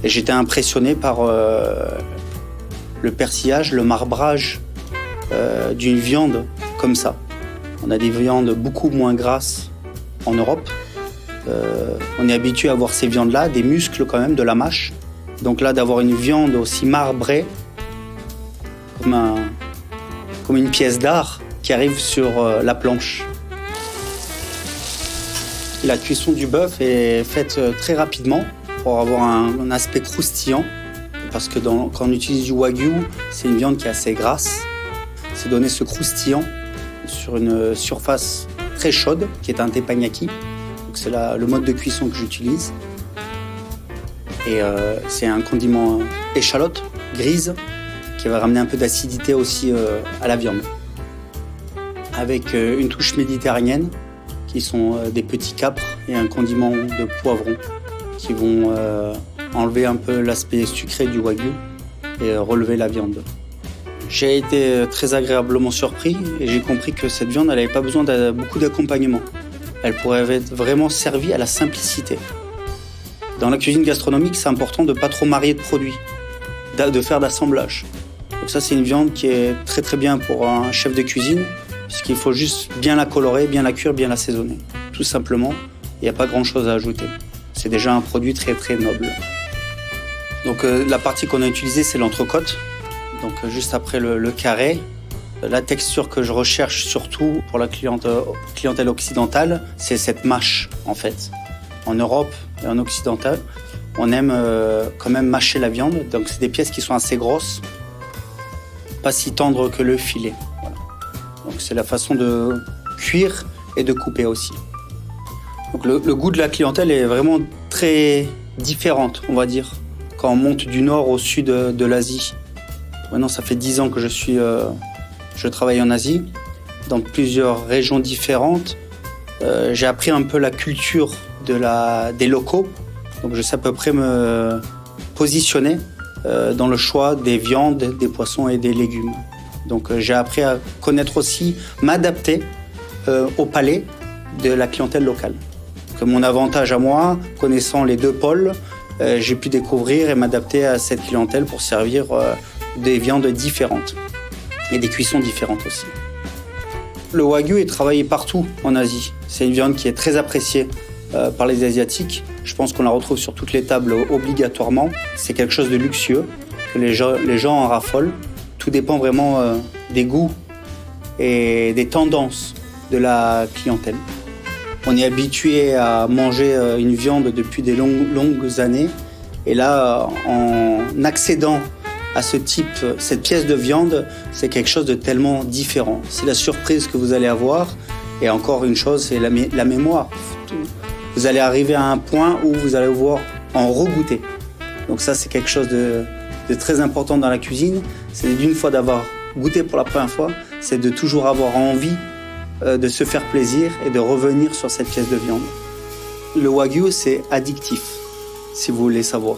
Et j'étais impressionné par le persillage, le marbrage d'une viande comme ça. On a des viandes beaucoup moins grasses en Europe. On est habitué à voir ces viandes-là, des muscles quand même, de la mâche. Donc là, d'avoir une viande aussi marbrée, comme une pièce d'art qui arrive sur la planche. La cuisson du bœuf est faite très rapidement pour avoir un aspect croustillant. Parce que quand on utilise du wagyu, c'est une viande qui est assez grasse. C'est donner ce croustillant sur une surface très chaude, qui est un teppanyaki. Donc c'est le mode de cuisson que j'utilise. Et c'est un condiment échalote, grise, qui va ramener un peu d'acidité aussi à la viande. Avec une touche méditerranéenne, qui sont des petits capres et un condiment de poivron, qui vont enlever un peu l'aspect sucré du wagyu et relever la viande. J'ai été très agréablement surpris et j'ai compris que cette viande n'avait pas besoin de beaucoup d'accompagnement. Elle pourrait être vraiment servie à la simplicité. Dans la cuisine gastronomique, c'est important de ne pas trop marier de produits, de faire d'assemblage. Donc ça, c'est une viande qui est très très bien pour un chef de cuisine, puisqu'il faut juste bien la colorer, bien la cuire, bien l'assaisonner. Tout simplement, il n'y a pas grand-chose à ajouter. C'est déjà un produit très très noble. Donc la partie qu'on a utilisée, c'est l'entrecôte. Donc juste après le carré. La texture que je recherche surtout pour la clientèle occidentale, c'est cette mâche en fait. En Europe et en occidental, on aime quand même mâcher la viande. Donc c'est des pièces qui sont assez grosses, pas si tendres que le filet. Voilà. Donc c'est la façon de cuire et de couper aussi. Donc le goût de la clientèle est vraiment très différente, on va dire, quand on monte du nord au sud de l'Asie. Maintenant, ça fait 10 ans que je travaille en Asie, dans plusieurs régions différentes. J'ai appris un peu la culture des locaux, donc je sais à peu près me positionner dans le choix des viandes, des poissons et des légumes. Donc j'ai appris à connaître aussi, m'adapter au palais de la clientèle locale. Donc, mon avantage à moi, connaissant les deux pôles, j'ai pu découvrir et m'adapter à cette clientèle pour servir des viandes différentes et des cuissons différentes aussi. Le wagyu est travaillé partout en Asie. C'est une viande qui est très appréciée par les Asiatiques. Je pense qu'on la retrouve sur toutes les tables obligatoirement. C'est quelque chose de luxueux, que les gens en raffolent. Tout dépend vraiment des goûts et des tendances de la clientèle. On est habitué à manger une viande depuis des longues années. Et là, en accédant à cette pièce de viande, c'est quelque chose de tellement différent. C'est la surprise que vous allez avoir. Et encore une chose, c'est la mémoire. Vous allez arriver à un point où vous allez pouvoir en regoûter. Donc ça, c'est quelque chose de très important dans la cuisine. C'est d'une fois d'avoir goûté pour la première fois, c'est de toujours avoir envie de se faire plaisir et de revenir sur cette pièce de viande. Le wagyu, c'est addictif, si vous voulez savoir.